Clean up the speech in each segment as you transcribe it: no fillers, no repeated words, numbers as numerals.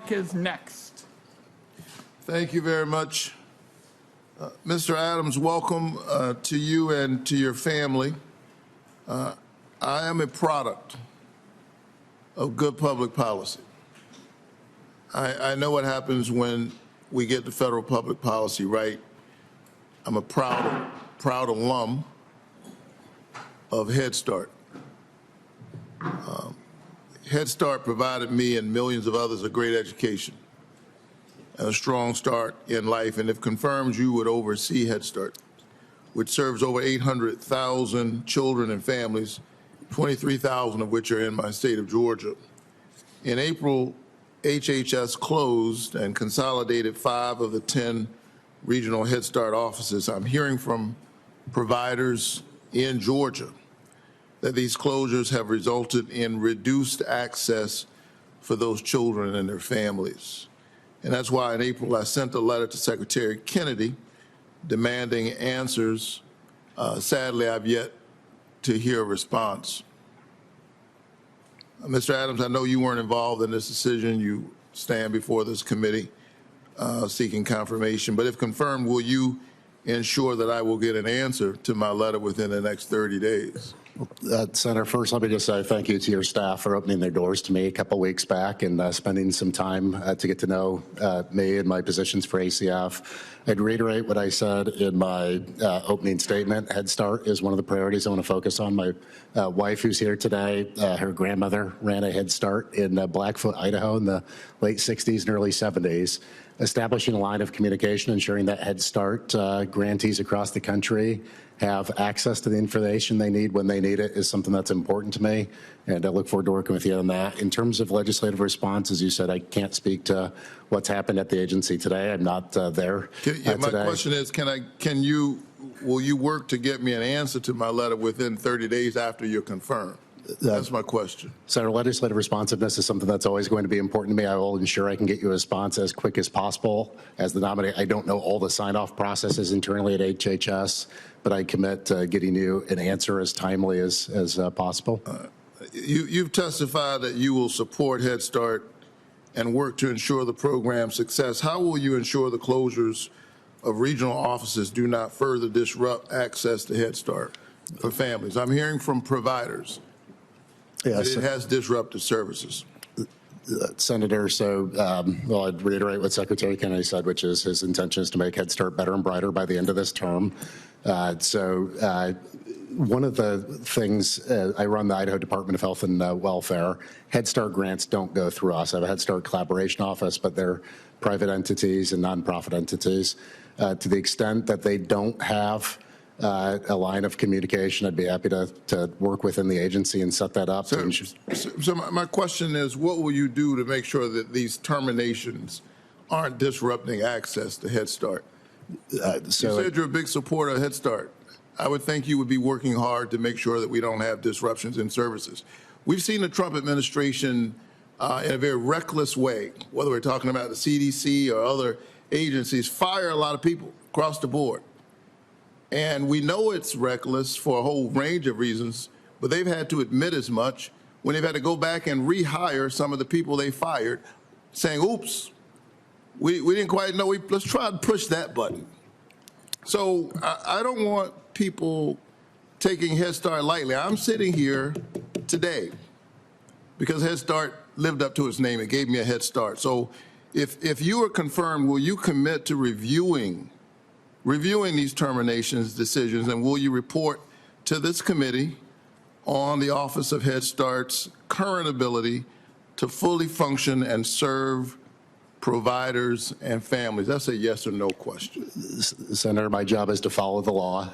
Is next. Thank you very much. Mr. Adams, welcome to you and to your family. I am a product of good public policy. I know what happens when we get the federal public policy right. I'm a proud alum of Head Start. Head Start provided me and millions of others a great education and a strong start in life, and if confirmed, you would oversee Head Start, which serves over 800,000 children and families, 23,000 of which are in my state of Georgia. In April, HHS closed and consolidated 5 of the 10 regional Head Start offices. I'm hearing from providers in Georgia that these closures have resulted in reduced access for those children and their families. And that's why in April I sent a letter to Secretary Kennedy demanding answers. Sadly, I've yet to hear a response. Mr. Adams, I know you weren't involved in this decision. You stand before this committee seeking confirmation, but if confirmed, will you ensure that I will get an answer to my letter within the next 30 days? Senator, first let me just say thank you to your staff for opening their doors to me a couple weeks back and spending some time to get to know me and my positions for ACF. I'd reiterate what I said in my opening statement. Head Start is one of the priorities I want to focus on. My wife, who's here today, her grandmother ran a Head Start in Blackfoot, Idaho in the late 60s and early 70s. Establishing a line of communication, ensuring that Head Start grantees across the country have access to the information they need when they need it is something that's important to me, and I look forward to working with you on that. In terms of legislative response, as you said, I can't speak to what's happened at the agency today. I'm not there today. My question is, will you work to get me an answer to my letter within 30 days after you're confirmed? That's my question. Senator, legislative responsiveness is something that's always going to be important to me. I will ensure I can get you a response as quick as possible. As the nominee, I don't know all the sign-off processes internally at HHS, but I commit to getting you an answer as timely as possible. You've testified that you will support Head Start and work to ensure the program's success. How will you ensure the closures of regional offices do not further disrupt access to Head Start for families? I'm hearing from providers. Yes. It has disrupted services. Senator, well, I'd reiterate what Secretary Kennedy said, which is his intention is to make Head Start better and brighter by the end of this term. One of the things, I run the Idaho Department of Health and Welfare. Head Start grants don't go through us. I have a Head Start collaboration office, but they're private entities and nonprofit entities. To the extent that they don't have a line of communication, I'd be happy to work within the agency and set that up. So my question is, what will you do to make sure that these terminations aren't disrupting access to Head Start? You said you're a big supporter of Head Start. I would think you would be working hard to make sure that we don't have disruptions in services. We've seen the Trump administration in a very reckless way, whether we're talking about the CDC or other agencies, fire a lot of people across the board. And we know it's reckless for a whole range of reasons, but they've had to admit as much when they've had to go back and rehire some of the people they fired, saying, oops, we didn't quite know, let's try to push that button. So I don't want people taking Head Start lightly. I'm sitting here today because Head Start lived up to its name. It gave me a head start. So if you are confirmed, will you commit to reviewing these terminations decisions, and will you report to this committee on the Office of Head Start's current ability to fully function and serve providers and families? That's a yes or no question. Senator, my job is to follow the law.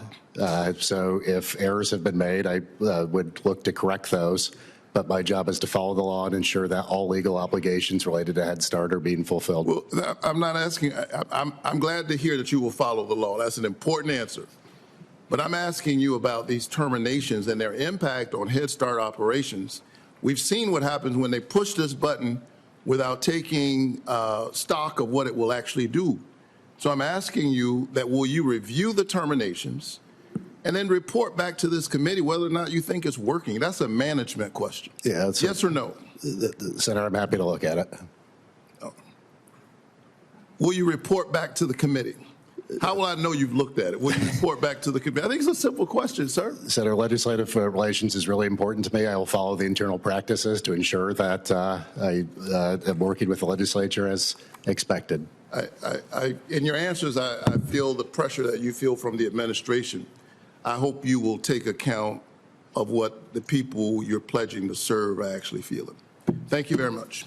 So if errors have been made, I would look to correct those. But my job is to follow the law and ensure that all legal obligations related to Head Start are being fulfilled. Well, I'm not asking, I'm glad to hear that you will follow the law. That's an important answer. But I'm asking you about these terminations and their impact on Head Start operations. We've seen what happens when they push this button without taking stock of what it will actually do. So I'm asking you that will you review the terminations and then report back to this committee whether or not you think it's working? That's a management question. Yeah. Yes or no? Senator, I'm happy to look at it. Oh. will you report back to the committee? How will I know you've looked at it? Will you report back to the committee? I think it's a simple question, sir. Senator, legislative relations is really important to me. I will follow the internal practices to ensure that I am working with the legislature as expected. In your answers, I feel the pressure that you feel from the administration. I hope you will take account of what the people you're pledging to serve are actually feeling. Thank you very much.